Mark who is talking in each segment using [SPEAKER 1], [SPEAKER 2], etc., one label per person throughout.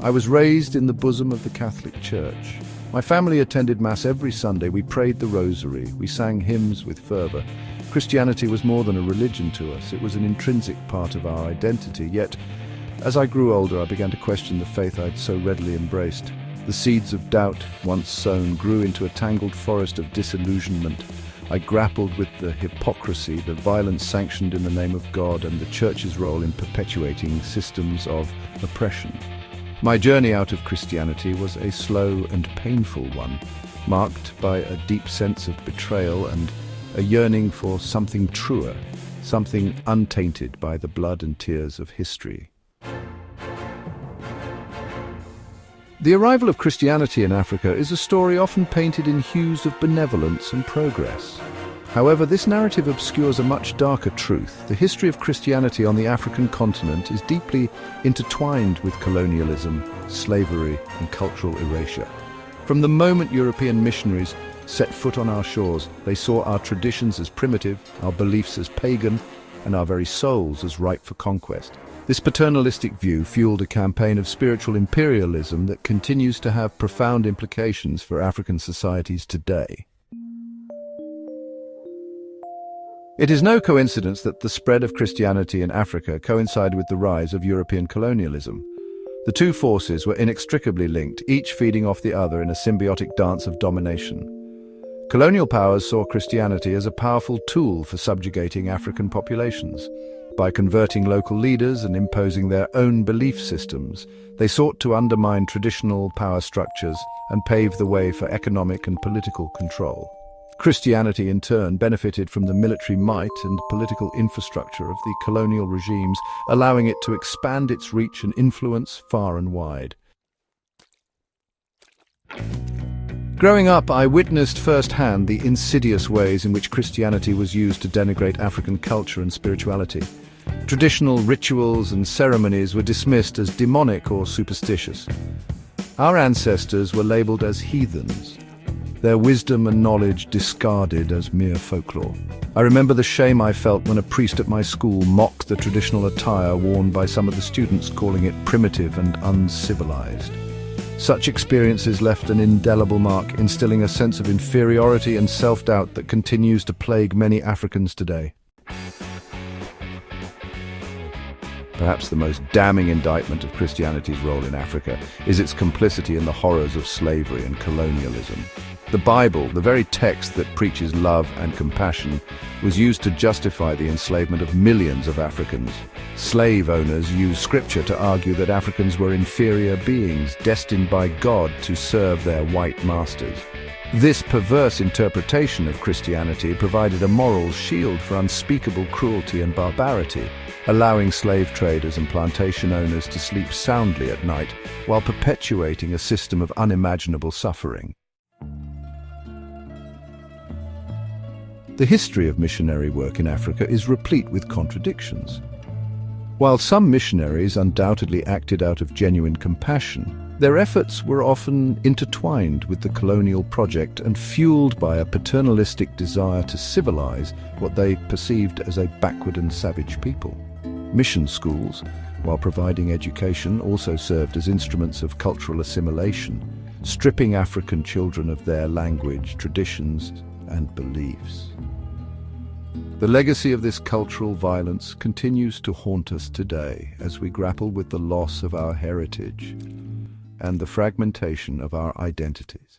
[SPEAKER 1] I was raised in the bosom of the Catholic Church. My family attended Mass every Sunday. We prayed the Rosary. We sang hymns with fervor. Christianity was more than a religion to us. It was an intrinsic part of our identity. Yet, as I grew older, I began to question the faith I'd so readily embraced. The seeds of doubt, once sown, grew into a tangled forest of disillusionment. I grappled with the hypocrisy, the violence sanctioned in the name of God, and the Church's role in perpetuating systems of oppression. My journey out of Christianity was a slow and painful one, marked by a deep sense of betrayal and a yearning for something truer, something untainted by the blood and tears of history. The arrival of Christianity in Africa is a story often painted in hues of benevolence and progress. However, this narrative obscures a much darker truth. The history of Christianity on the African continent is deeply intertwined with colonialism, slavery, and cultural erasure. From the moment European missionaries set foot on our shores, they saw our traditions as primitive, our beliefs as pagan, and our very souls as ripe for conquest. This paternalistic view fueled a campaign of spiritual imperialism that continues to have profound implications for African societies today. It is no coincidence that the spread of Christianity in Africa coincided with the rise of European colonialism. The two forces were inextricably linked, each feeding off the other in a symbiotic dance of domination. Colonial powers saw Christianity as a powerful tool for subjugating African populations. By converting local leaders and imposing their own belief systems, they sought to undermine traditional power structures and pave the way for economic and political control. Christianity, in turn, benefited from the military might and political infrastructure of the colonial regimes, allowing it to expand its reach and influence far and wide. Growing up, I witnessed firsthand the insidious ways in which Christianity was used to denigrate African culture and spirituality. Traditional rituals and ceremonies were dismissed as demonic or superstitious. Our ancestors were labeled as heathens, their wisdom and knowledge discarded as mere folklore. I remember the shame I felt when a priest at my school mocked the traditional attire worn by some of the students, calling it primitive and uncivilized. Such experiences left an indelible mark, instilling a sense of inferiority and self-doubt that continues to plague many Africans today. Perhaps the most damning indictment of Christianity's role in Africa is its complicity in the horrors of slavery and colonialism. The Bible, the very text that preaches love and compassion, was used to justify the enslavement of millions of Africans. Slave owners used scripture to argue that Africans were inferior beings, destined by God to serve their white masters. This perverse interpretation of Christianity provided a moral shield for unspeakable cruelty and barbarity, allowing slave traders and plantation owners to sleep soundly at night while perpetuating a system of unimaginable suffering. The history of missionary work in Africa is replete with contradictions. While some missionaries undoubtedly acted out of genuine compassion, their efforts were often intertwined with the colonial project and fueled by a paternalistic desire to civilize what they perceived as a backward and savage people. Mission schools, while providing education, also served as instruments of cultural assimilation, stripping African children of their language, traditions, and beliefs. The legacy of this cultural violence continues to haunt us today as we grapple with the loss of our heritage and the fragmentation of our identities.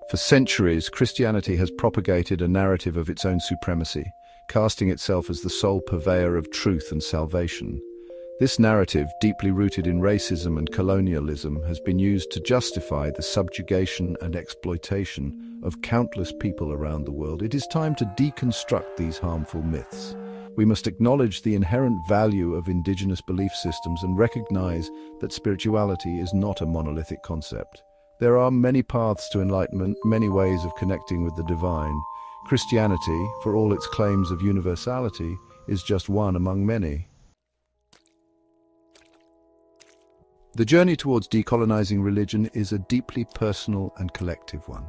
[SPEAKER 1] For centuries, Christianity has propagated a narrative of its own supremacy, casting itself as the sole purveyor of truth and salvation. This narrative, deeply rooted in racism and colonialism, has been used to justify the subjugation and exploitation of countless people around the world. It is time to deconstruct these harmful myths. We must acknowledge the inherent value of indigenous belief systems and recognize that spirituality is not a monolithic concept. There are many paths to enlightenment, many ways of connecting with the divine. Christianity, for all its claims of universality, is just one among many. The journey towards decolonizing religion is a deeply personal and collective one.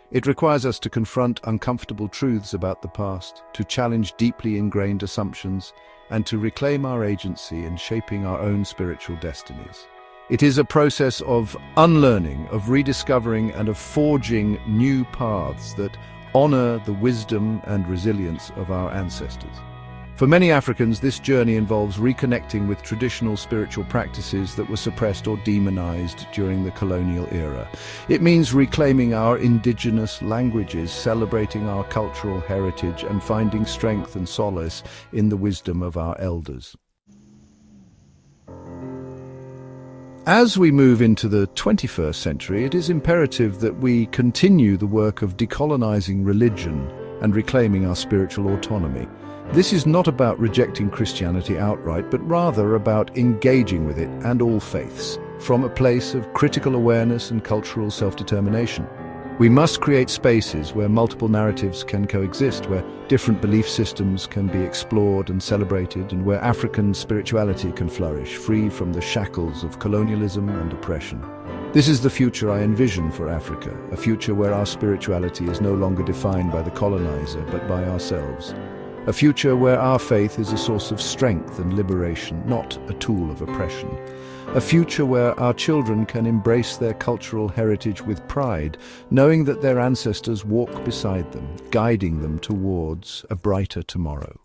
[SPEAKER 1] It requires us to confront uncomfortable truths about the past, to challenge deeply ingrained assumptions, and to reclaim our agency in shaping our own spiritual destinies. It is a process of unlearning, of rediscovering, and of forging new paths that honor the wisdom and resilience of our ancestors. For many Africans, this journey involves reconnecting with traditional spiritual practices that were suppressed or demonized during the colonial era. It means reclaiming our indigenous languages, celebrating our cultural heritage, and finding strength and solace in the wisdom of our elders. As we move into the 21st century, it is imperative that we continue the work of decolonizing religion and reclaiming our spiritual autonomy. This is not about rejecting Christianity outright, but rather about engaging with it and all faiths, from a place of critical awareness and cultural self-determination. We must create spaces where multiple narratives can coexist, where different belief systems can be explored and celebrated, and where African spirituality can flourish, free from the shackles of colonialism and oppression. This is the future I envision for Africa, a future where our spirituality is no longer defined by the colonizer, but by ourselves. A future where our faith is a source of strength and liberation, not a tool of oppression. A future where our children can embrace their cultural heritage with pride, knowing that their ancestors walk beside them, guiding them towards a brighter tomorrow.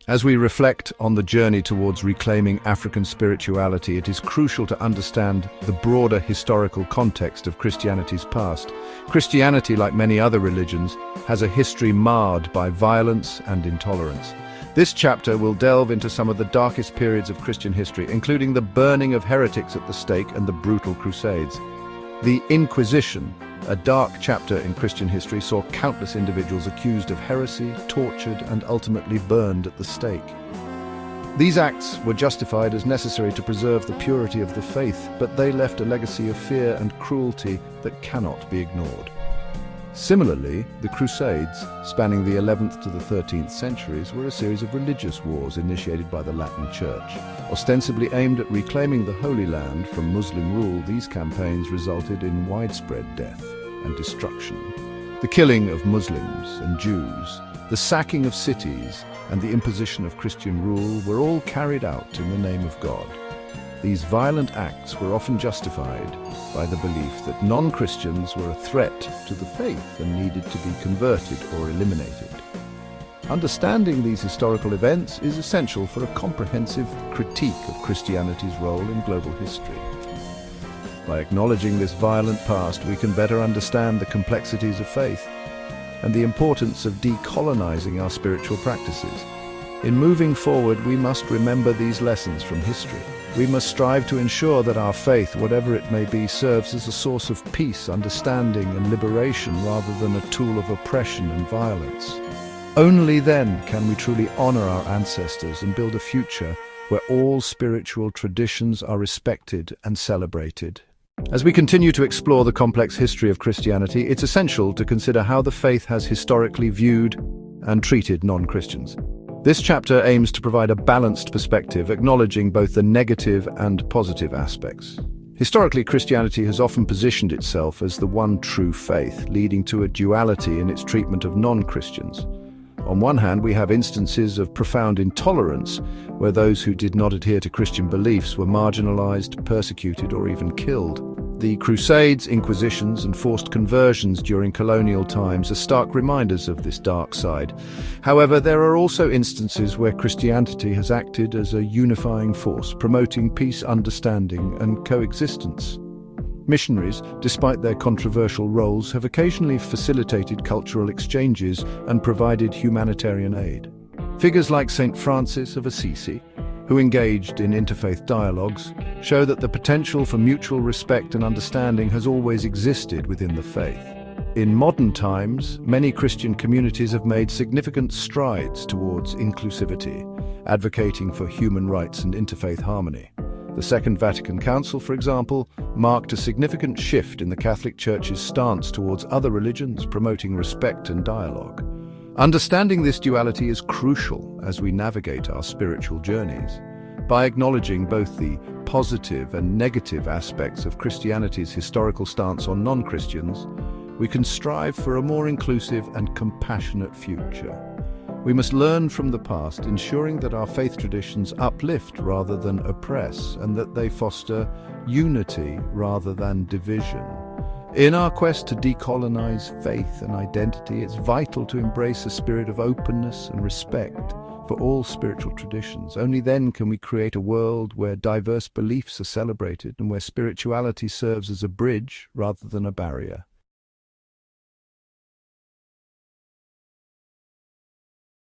[SPEAKER 1] As we reflect on the journey towards reclaiming African spirituality, it is crucial to understand the broader historical context of Christianity's past. Christianity, like many other religions, has a history marred by violence and intolerance. This chapter will delve into some of the darkest periods of Christian history, including the burning of heretics at the stake and the brutal Crusades. The Inquisition, a dark chapter in Christian history, saw countless individuals accused of heresy, tortured, and ultimately burned at the stake. These acts were justified as necessary to preserve the purity of the faith, but they left a legacy of fear and cruelty that cannot be ignored. Similarly, the Crusades, spanning the 11th to the 13th centuries, were a series of religious wars initiated by the Latin Church. Ostensibly aimed at reclaiming the Holy Land from Muslim rule, these campaigns resulted in widespread death and destruction. The killing of Muslims and Jews, the sacking of cities, and the imposition of Christian rule were all carried out in the name of God. These violent acts were often justified by the belief that non-Christians were a threat to the faith and needed to be converted or eliminated. Understanding these historical events is essential for a comprehensive critique of Christianity's role in global history. By acknowledging this violent past, we can better understand the complexities of faith and the importance of decolonizing our spiritual practices. In moving forward, we must remember these lessons from history. We must strive to ensure that our faith, whatever it may be, serves as a source of peace, understanding, and liberation rather than a tool of oppression and violence. Only then can we truly honor our ancestors and build a future where all spiritual traditions are respected and celebrated. As we continue to explore the complex history of Christianity, it's essential to consider how the faith has historically viewed and treated non-Christians. This chapter aims to provide a balanced perspective, acknowledging both the negative and positive aspects. Historically, Christianity has often positioned itself as the one true faith, leading to a duality in its treatment of non-Christians. On one hand, we have instances of profound intolerance, where those who did not adhere to Christian beliefs were marginalized, persecuted, or even killed. The Crusades, Inquisitions, and forced conversions during colonial times are stark reminders of this dark side. However, there are also instances where Christianity has acted as a unifying force, promoting peace, understanding, and coexistence. Missionaries, despite their controversial roles, have occasionally facilitated cultural exchanges and provided humanitarian aid. Figures like St. Francis of Assisi, who engaged in interfaith dialogues, show that the potential for mutual respect and understanding has always existed within the faith. In modern times, many Christian communities have made significant strides towards inclusivity, advocating for human rights and interfaith harmony. The Second Vatican Council, for example, marked a significant shift in the Catholic Church's stance towards other religions, promoting respect and dialogue. Understanding this duality is crucial as we navigate our spiritual journeys. By acknowledging both the positive and negative aspects of Christianity's historical stance on non-Christians, we can strive for a more inclusive and compassionate future. We must learn from the past, ensuring that our faith traditions uplift rather than oppress, and that they foster unity rather than division. In our quest to decolonize faith and identity, it's vital to embrace a spirit of openness and respect for all spiritual traditions. Only then can we create a world where diverse beliefs are celebrated and where spirituality serves as a bridge rather than a barrier.